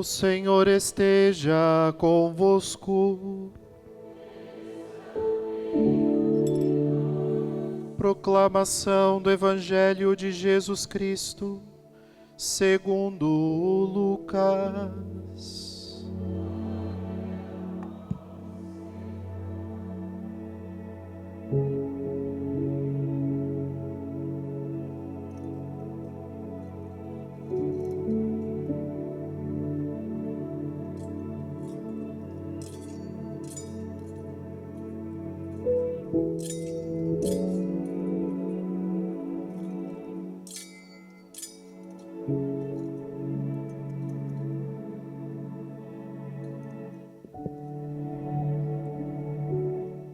O Senhor esteja convosco. Proclamação do Evangelho de Jesus Cristo, segundo Lucas.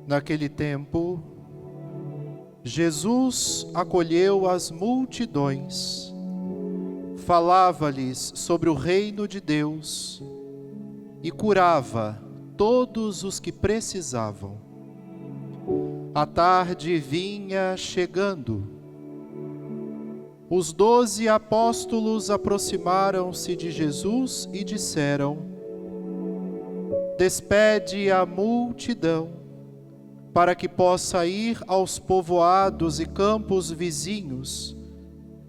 Naquele tempo, Jesus acolheu as multidões, falava-lhes sobre o reino de Deus e curava todos os que precisavam. A tarde vinha chegando. Os 12 apóstolos aproximaram-se de Jesus e disseram: Despede a multidão, para que possa ir aos povoados e campos vizinhos,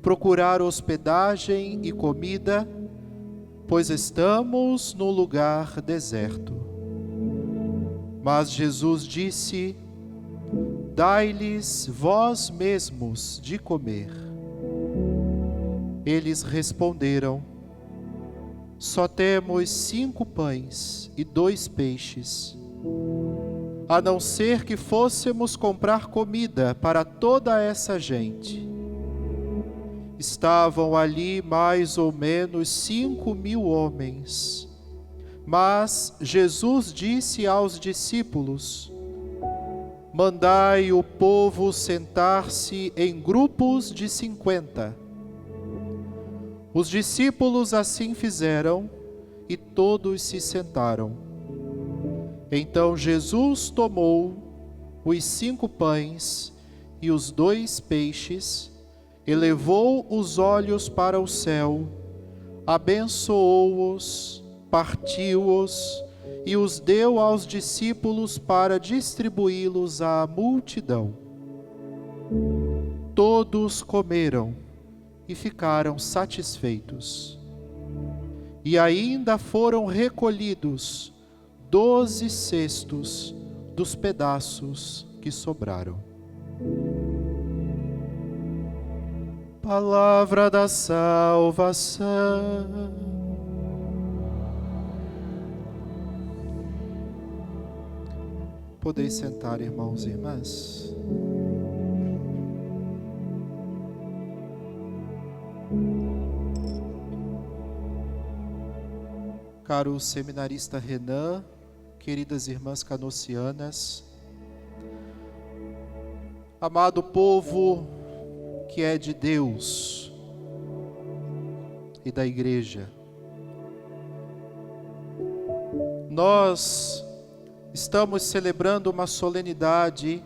procurar hospedagem e comida, pois estamos no lugar deserto. Mas Jesus disse: Dai-lhes vós mesmos de comer. Eles responderam: Só temos 5 pães e 2 peixes. A não ser que fôssemos comprar comida para toda essa gente. Estavam ali mais ou menos 5.000 homens. Mas Jesus disse aos discípulos: Mandai o povo sentar-se em grupos de 50. Os discípulos assim fizeram e todos se sentaram. Então Jesus tomou os 5 pães e os 2 peixes, elevou os olhos para o céu, abençoou-os, partiu-os e os deu aos discípulos para distribuí-los à multidão. Todos comeram e ficaram satisfeitos. E ainda foram recolhidos 12 cestos dos pedaços que sobraram. Palavra da salvação. Podeis sentar, irmãos e irmãs. Caro seminarista Renan, queridas irmãs canossianas, amado povo que é de Deus e da Igreja, nós estamos celebrando uma solenidade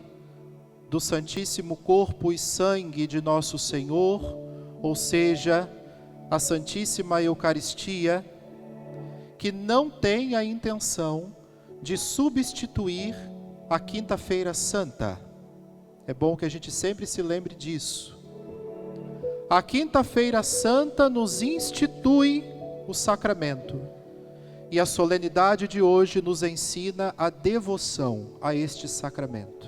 do Santíssimo Corpo e Sangue de Nosso Senhor, ou seja, a Santíssima Eucaristia, que não tem a intenção de substituir a Quinta-feira Santa. É bom que a gente sempre se lembre disso. A Quinta-feira Santa nos institui o sacramento. E a solenidade de hoje nos ensina a devoção a este sacramento.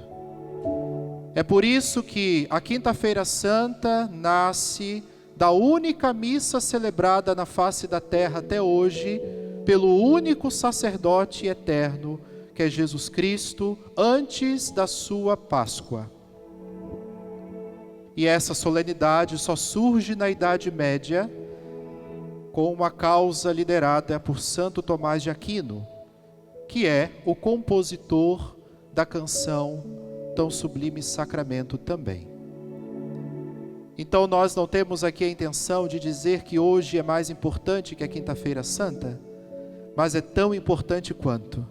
É por isso que a Quinta-feira Santa nasce da única missa celebrada na face da terra até hoje, pelo único sacerdote eterno, que é Jesus Cristo, antes da sua Páscoa. E essa solenidade só surge na Idade Média, com uma causa liderada por Santo Tomás de Aquino, que é o compositor da canção Tão Sublime Sacramento também. Então nós não temos aqui a intenção de dizer que hoje é mais importante que a Quinta-feira Santa, mas é tão importante quanto,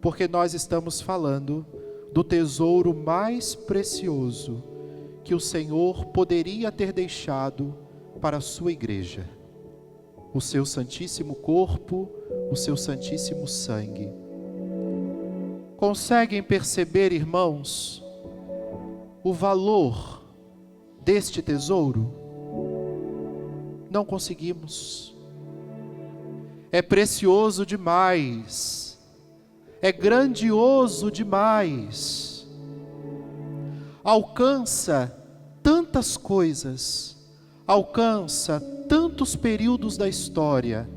porque nós estamos falando do tesouro mais precioso que o Senhor poderia ter deixado para a sua igreja, o seu santíssimo corpo, o seu santíssimo sangue. Conseguem perceber, irmãos, o valor deste tesouro? Não conseguimos. É precioso demais, é grandioso demais, alcança tantas coisas, alcança tantos períodos da história,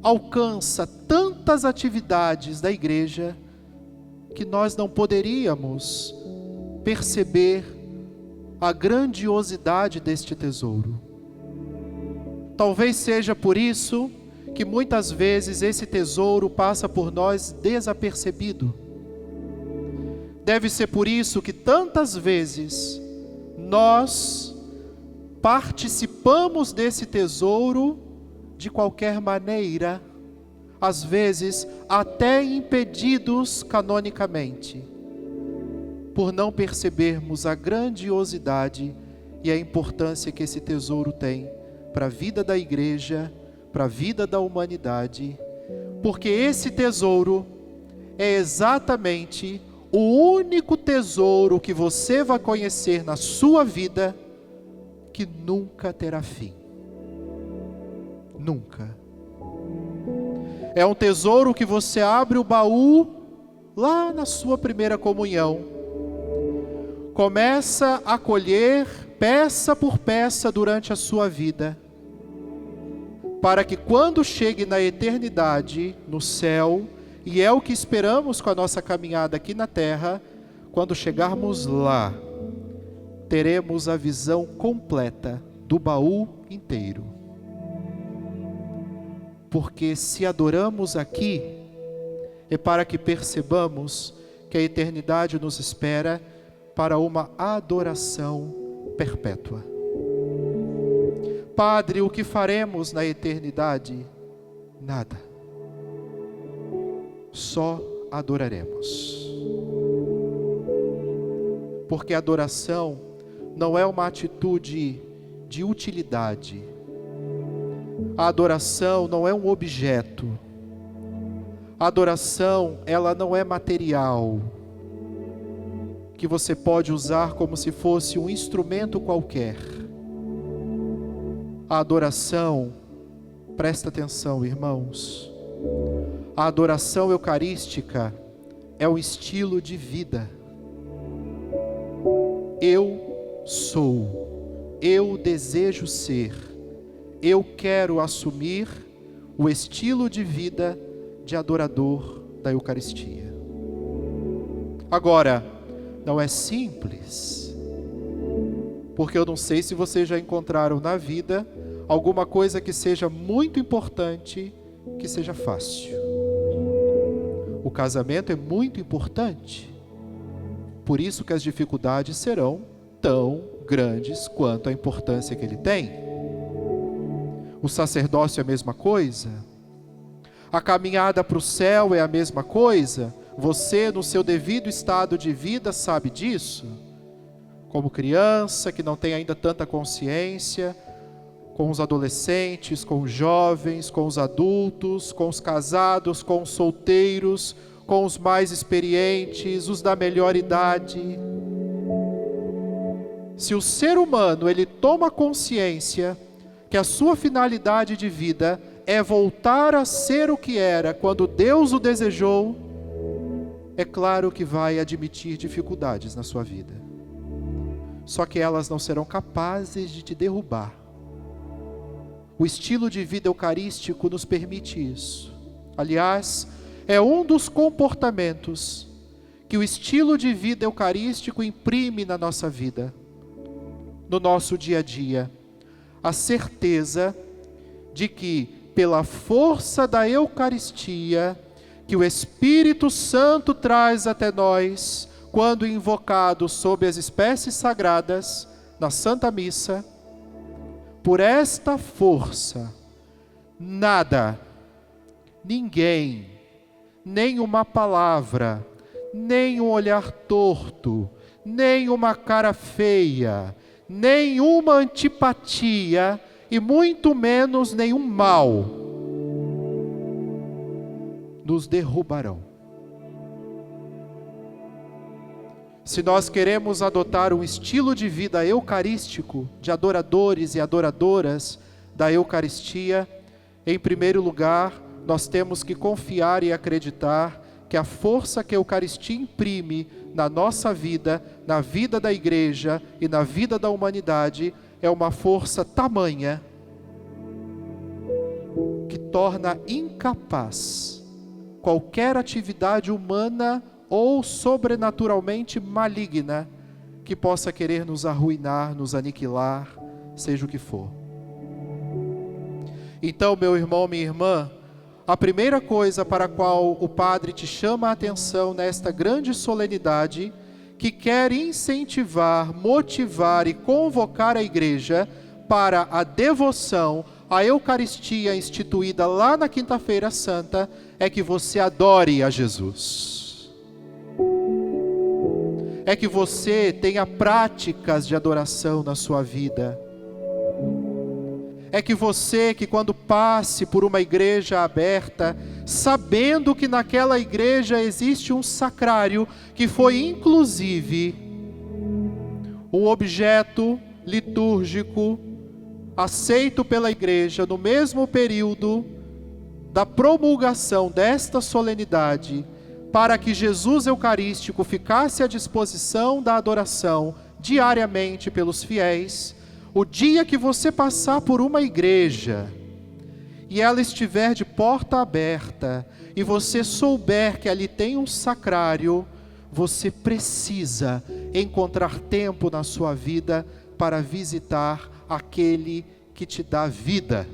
alcança tantas atividades da igreja, que nós não poderíamos perceber a grandiosidade deste tesouro. Talvez seja por isso que muitas vezes esse tesouro passa por nós desapercebido. Deve ser por isso que tantas vezes nós participamos desse tesouro de qualquer maneira, às vezes até impedidos canonicamente, por não percebermos a grandiosidade e a importância que esse tesouro tem para a vida da igreja, para a vida da humanidade, porque esse tesouro é exatamente o único tesouro que você vai conhecer na sua vida que nunca terá fim. Nunca. É um tesouro que você abre o baú lá na sua primeira comunhão, começa a colher peça por peça durante a sua vida, para que quando chegue na eternidade, no céu, e é o que esperamos com a nossa caminhada aqui na terra, quando chegarmos lá, teremos a visão completa do baú inteiro. Porque se adoramos aqui, é para que percebamos que a eternidade nos espera para uma adoração perpétua. Padre, o que faremos na eternidade? Nada. Só adoraremos. Porque a adoração não é uma atitude de utilidade. A adoração não é um objeto. A adoração, ela não é material, que você pode usar como se fosse um instrumento qualquer. A adoração, presta atenção, irmãos, a adoração eucarística é um estilo de vida. Eu sou, eu desejo ser, eu quero assumir o estilo de vida de adorador da Eucaristia. Agora, não é simples, porque eu não sei se vocês já encontraram na vida alguma coisa que seja muito importante, que seja fácil. O casamento é muito importante, por isso que as dificuldades serão tão grandes quanto a importância que ele tem. O sacerdócio é a mesma coisa, a caminhada para o céu é a mesma coisa. Você, no seu devido estado de vida, sabe disso? Como criança que não tem ainda tanta consciência, com os adolescentes, com os jovens, com os adultos, com os casados, com os solteiros, com os mais experientes, os da melhor idade. Se o ser humano ele toma consciência que a sua finalidade de vida é voltar a ser o que era quando Deus o desejou, é claro que vai admitir dificuldades na sua vida. Só que elas não serão capazes de te derrubar. O estilo de vida eucarístico nos permite isso. Aliás, é um dos comportamentos que o estilo de vida eucarístico imprime na nossa vida, no nosso dia a dia. A certeza de que, pela força da Eucaristia, que o Espírito Santo traz até nós, quando invocado sob as espécies sagradas, na Santa Missa, por esta força, nada, ninguém, nem uma palavra, nem um olhar torto, nem uma cara feia, nem uma antipatia, e muito menos nenhum mal, nos derrubarão. Se nós queremos adotar um estilo de vida eucarístico, de adoradores e adoradoras da Eucaristia, em primeiro lugar, nós temos que confiar e acreditar que a força que a Eucaristia imprime na nossa vida, na vida da Igreja e na vida da humanidade, é uma força tamanha que torna incapaz qualquer atividade humana ou sobrenaturalmente maligna que possa querer nos arruinar, nos aniquilar, seja o que for. Então, meu irmão, minha irmã, a primeira coisa para a qual o Padre te chama a atenção nesta grande solenidade, que quer incentivar, motivar e convocar a Igreja para a devoção à Eucaristia instituída lá na Quinta-feira Santa, é que você adore a Jesus. É que você tenha práticas de adoração na sua vida. É que você, que quando passe por uma igreja aberta, sabendo que naquela igreja existe um sacrário, que foi inclusive um objeto litúrgico aceito pela igreja no mesmo período da promulgação desta solenidade, para que Jesus Eucarístico ficasse à disposição da adoração diariamente pelos fiéis. O dia que você passar por uma igreja e ela estiver de porta aberta e você souber que ali tem um sacrário, você precisa encontrar tempo na sua vida para visitar aquele que te dá vida.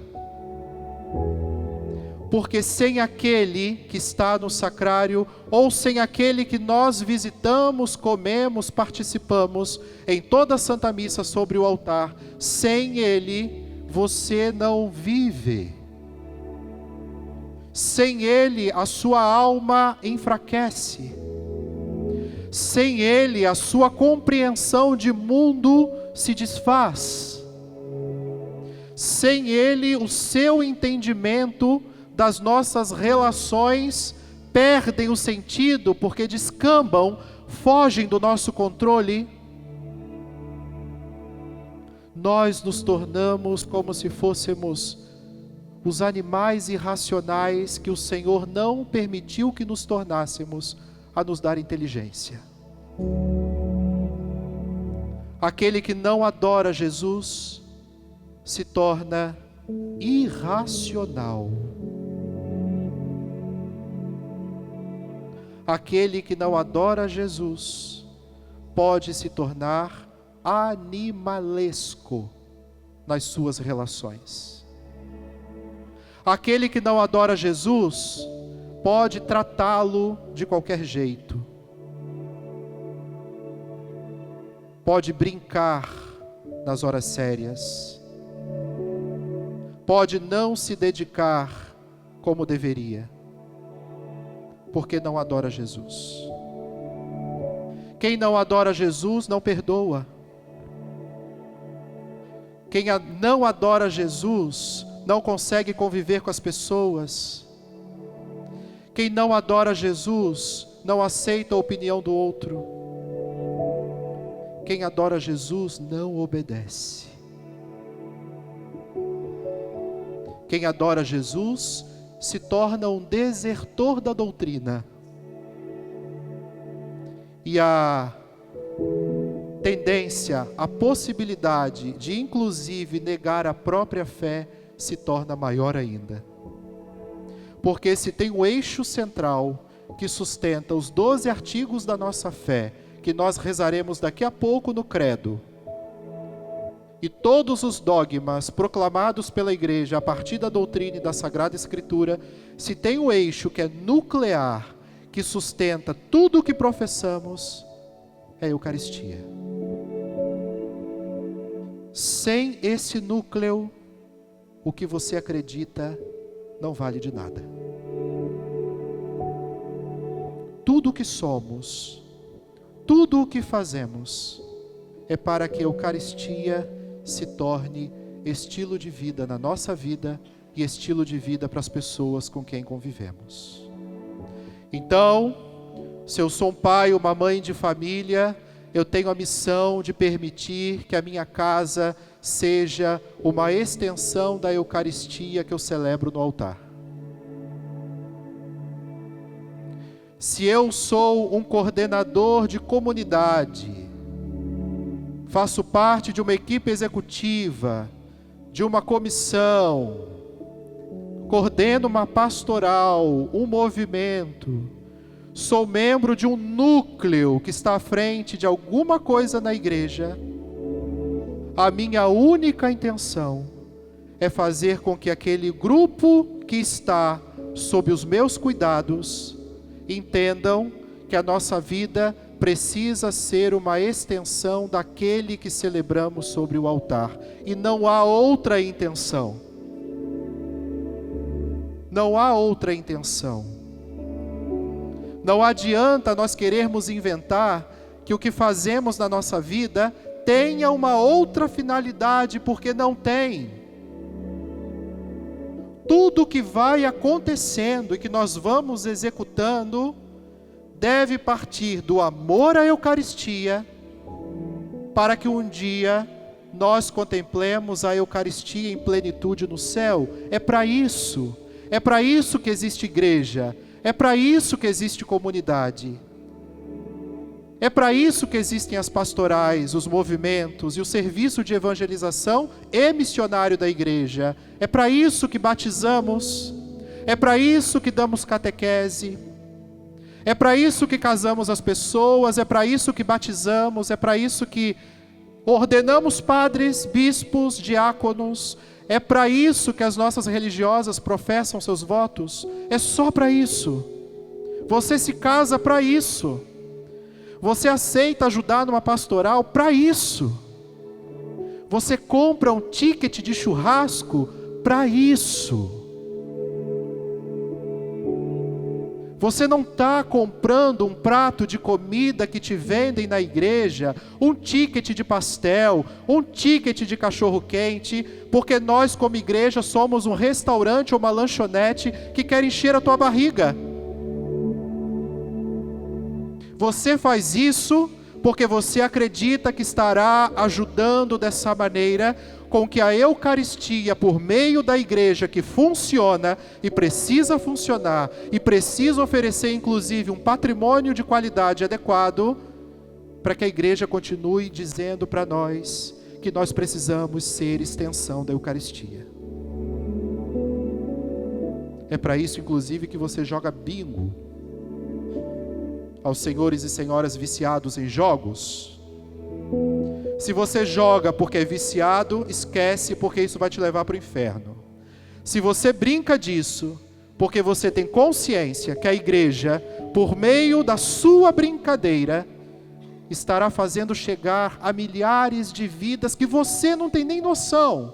Porque sem aquele que está no sacrário, ou sem aquele que nós visitamos, comemos, participamos em toda a Santa Missa sobre o altar, sem ele você não vive. Sem ele a sua alma enfraquece. Sem ele a sua compreensão de mundo se desfaz. Sem ele o seu entendimento das nossas relações perdem o sentido, porque descambam, fogem do nosso controle. Nós nos tornamos como se fôssemos os animais irracionais que o Senhor não permitiu que nos tornássemos, a nos dar inteligência. Aquele que não adora Jesus se torna irracional. Aquele que não adora Jesus pode se tornar animalesco nas suas relações. Aquele que não adora Jesus pode tratá-lo de qualquer jeito. Pode brincar nas horas sérias. Pode não se dedicar como deveria, porque não adora Jesus. Quem não adora Jesus não perdoa. Quem não adora Jesus não consegue conviver com as pessoas. Quem não adora Jesus não aceita a opinião do outro. Quem adora Jesus não obedece. Quem adora Jesus se torna um desertor da doutrina. E a tendência, a possibilidade de inclusive negar a própria fé se torna maior ainda. Porque se tem um eixo central que sustenta os 12 artigos da nossa fé, que nós rezaremos daqui a pouco no credo, e todos os dogmas proclamados pela Igreja a partir da doutrina e da Sagrada Escritura, se tem um eixo que é nuclear, que sustenta tudo o que professamos, é a Eucaristia. Sem esse núcleo, o que você acredita não vale de nada. Tudo o que somos, tudo o que fazemos, é para que a Eucaristia se torne estilo de vida na nossa vida e estilo de vida para as pessoas com quem convivemos. Então, se eu sou um pai ou uma mãe de família, eu tenho a missão de permitir que a minha casa seja uma extensão da Eucaristia que eu celebro no altar. Se eu sou um coordenador de comunidade, faço parte de uma equipe executiva, de uma comissão, coordeno uma pastoral, um movimento, sou membro de um núcleo que está à frente de alguma coisa na igreja, a minha única intenção é fazer com que aquele grupo que está sob os meus cuidados entendam que a nossa vida precisa ser uma extensão daquele que celebramos sobre o altar. E não há outra intenção. Não há outra intenção. Não adianta nós querermos inventar que o que fazemos na nossa vida tenha uma outra finalidade, porque não tem. Tudo que vai acontecendo e que nós vamos executando deve partir do amor à Eucaristia, para que um dia nós contemplemos a Eucaristia em plenitude no céu. É para isso que existe igreja, é para isso que existe comunidade. É para isso que existem as pastorais, os movimentos e o serviço de evangelização e missionário da igreja. É para isso que batizamos, é para isso que damos catequese, é para isso que casamos as pessoas, é para isso que batizamos, é para isso que ordenamos padres, bispos, diáconos, é para isso que as nossas religiosas professam seus votos. É só para isso. Você se casa para isso. Você aceita ajudar numa pastoral para isso. Você compra um ticket de churrasco para isso. Você não está comprando um prato de comida que te vendem na igreja, um ticket de pastel, um ticket de cachorro-quente, porque nós como igreja somos um restaurante ou uma lanchonete que quer encher a tua barriga. Você faz isso porque você acredita que estará ajudando dessa maneira com que a Eucaristia, por meio da igreja que funciona e precisa funcionar, e precisa oferecer inclusive um patrimônio de qualidade adequado, para que a igreja continue dizendo para nós que nós precisamos ser extensão da Eucaristia. É para isso inclusive que você joga bingo. Aos senhores e senhoras viciados em jogos, se você joga porque é viciado, esquece, porque isso vai te levar para o inferno. Se você brinca disso, porque você tem consciência que a igreja, por meio da sua brincadeira, estará fazendo chegar a milhares de vidas que você não tem nem noção,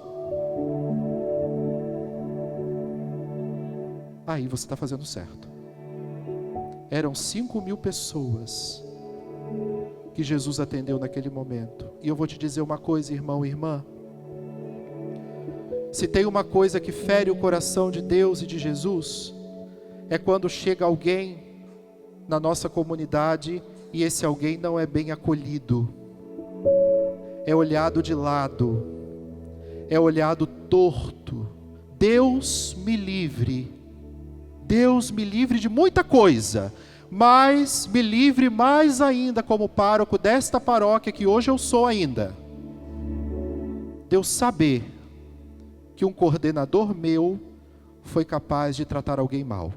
aí você está fazendo certo. Eram 5.000 pessoas que Jesus atendeu naquele momento. E eu vou te dizer uma coisa, irmão e irmã. Se tem uma coisa que fere o coração de Deus e de Jesus, é quando chega alguém na nossa comunidade e esse alguém não é bem acolhido. É olhado de lado. É olhado torto. Deus me livre. Deus me livre de muita coisa, mas me livre mais ainda como pároco desta paróquia que hoje eu sou ainda. Deus saber que um coordenador meu foi capaz de tratar alguém mal.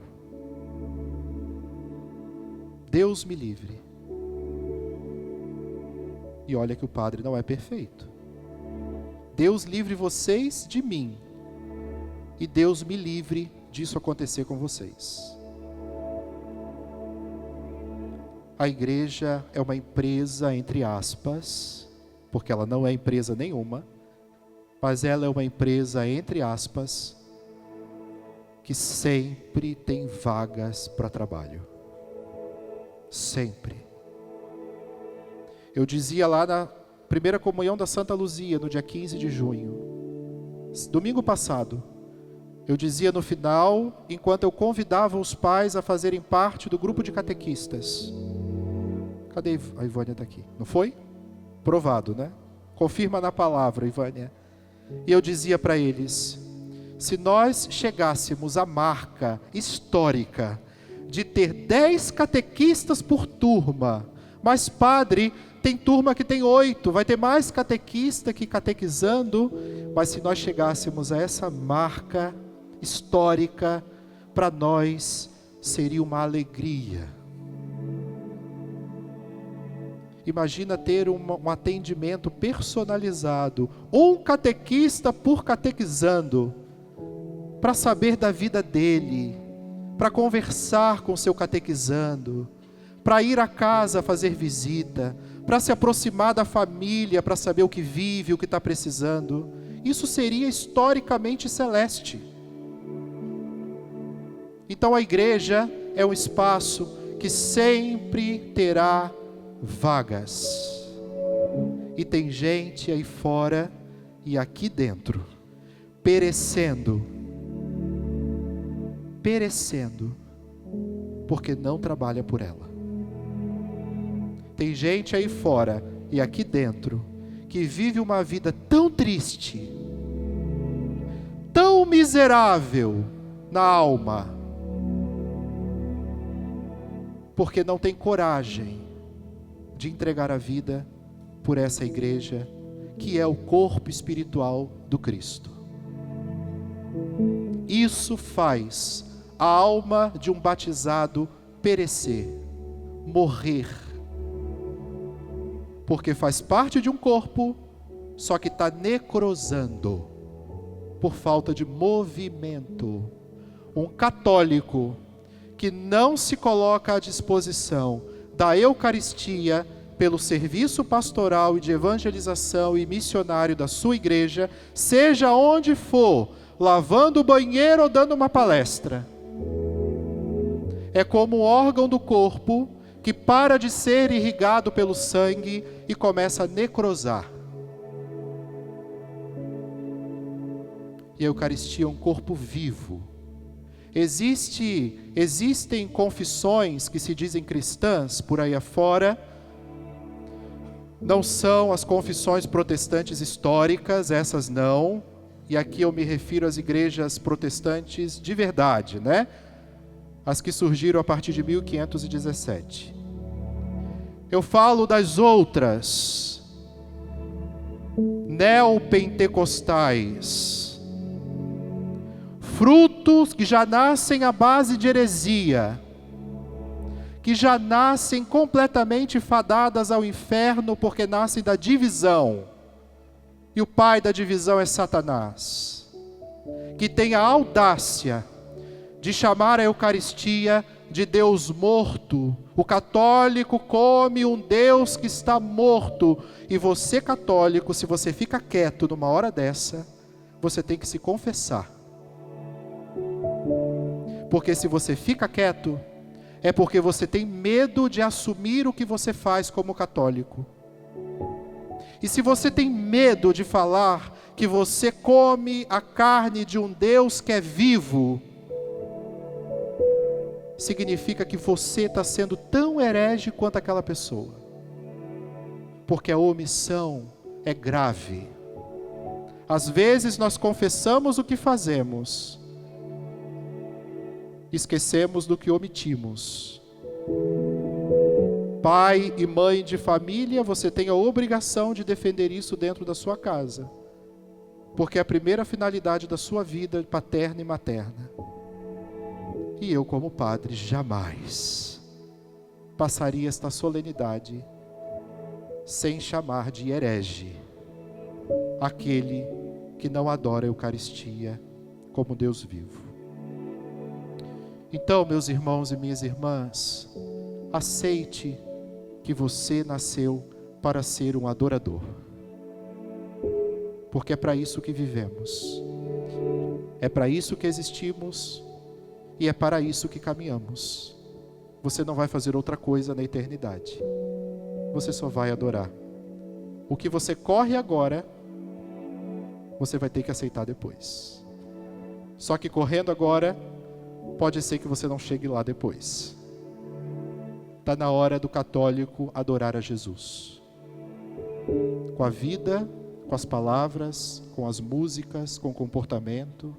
Deus me livre. E olha que o padre não é perfeito. Deus livre vocês de mim. E Deus me livre disso acontecer com vocês. A igreja é uma empresa, entre aspas, porque ela não é empresa nenhuma, mas ela é uma empresa, entre aspas, que sempre tem vagas para trabalho. Sempre. Eu dizia lá na primeira comunhão da Santa Luzia, no dia 15 de junho, domingo passado, Eu dizia no final, enquanto eu convidava os pais a fazerem parte do grupo de catequistas. Cadê a Ivânia? Está aqui, não foi? Provado, né? Confirma na palavra, Ivânia. E eu dizia para eles, se nós chegássemos à marca histórica de ter 10 catequistas por turma, mas padre, tem turma que tem 8, vai ter mais catequista que catequizando, mas se nós chegássemos a essa marca histórica, para nós seria uma alegria. Imagina ter um atendimento personalizado, um catequista por catequizando, para saber da vida dele, para conversar com seu catequizando, para ir à casa fazer visita, para se aproximar da família, para saber o que vive, o que está precisando. Isso seria historicamente celeste. Então a igreja é um espaço que sempre terá vagas. E tem gente aí fora e aqui dentro, perecendo, porque não trabalha por ela. Tem gente aí fora e aqui dentro, que vive uma vida tão triste, tão miserável na alma, porque não tem coragem de entregar a vida por essa igreja, que é o corpo espiritual do Cristo. Isso faz a alma de um batizado perecer, morrer, porque faz parte de um corpo, só que está necrosando, por falta de movimento. Um católico que não se coloca à disposição da Eucaristia pelo serviço pastoral e de evangelização e missionário da sua igreja, seja onde for, lavando o banheiro ou dando uma palestra, é como um órgão do corpo que para de ser irrigado pelo sangue e começa a necrosar. E a Eucaristia é um corpo vivo. Existem confissões que se dizem cristãs por aí afora, não são as confissões protestantes históricas, essas não, e aqui eu me refiro às igrejas protestantes de verdade, né? As que surgiram a partir de 1517. Eu falo das outras, neopentecostais, frutos que já nascem à base de heresia, que já nascem completamente fadadas ao inferno, porque nascem da divisão, e o pai da divisão é Satanás, que tem a audácia de chamar a Eucaristia de Deus morto. O católico come um Deus que está morto, e você católico, se você fica quieto numa hora dessa, você tem que se confessar. Porque se você fica quieto, é porque você tem medo de assumir o que você faz como católico. E se você tem medo de falar que você come a carne de um Deus que é vivo, significa que você está sendo tão herege quanto aquela pessoa. Porque a omissão é grave. Às vezes nós confessamos o que fazemos, esquecemos do que omitimos. Pai e mãe de família, você tem a obrigação de defender isso dentro da sua casa, porque é a primeira finalidade da sua vida paterna e materna. E eu, como padre, jamais passaria esta solenidade sem chamar de herege aquele que não adora a Eucaristia como Deus vivo. Então, meus irmãos e minhas irmãs, aceite que você nasceu para ser um adorador, porque é para isso que vivemos, é para isso que existimos e é para isso que caminhamos. Você não vai fazer outra coisa na eternidade, você só vai adorar. O que você corre agora, você vai ter que aceitar depois. Só que correndo agora, pode ser que você não chegue lá depois. Está na hora do católico adorar a Jesus. Com a vida, com as palavras, com as músicas, com o comportamento,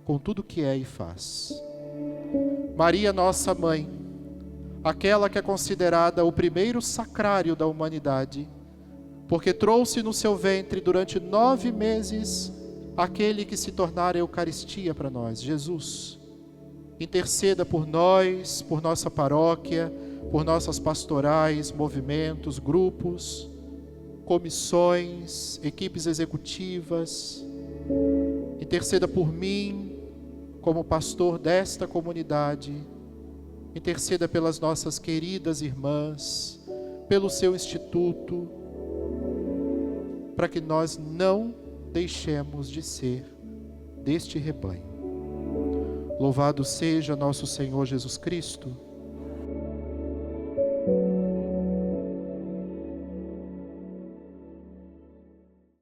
com tudo que é e faz. Maria, nossa mãe, aquela que é considerada o primeiro sacrário da humanidade, porque trouxe no seu ventre durante 9 meses aquele que se tornara a Eucaristia para nós, Jesus. Interceda por nós, por nossa paróquia, por nossas pastorais, movimentos, grupos, comissões, equipes executivas. Interceda por mim, como pastor desta comunidade. Interceda pelas nossas queridas irmãs, pelo seu instituto, para que nós não deixemos de ser deste rebanho. Louvado seja nosso Senhor Jesus Cristo,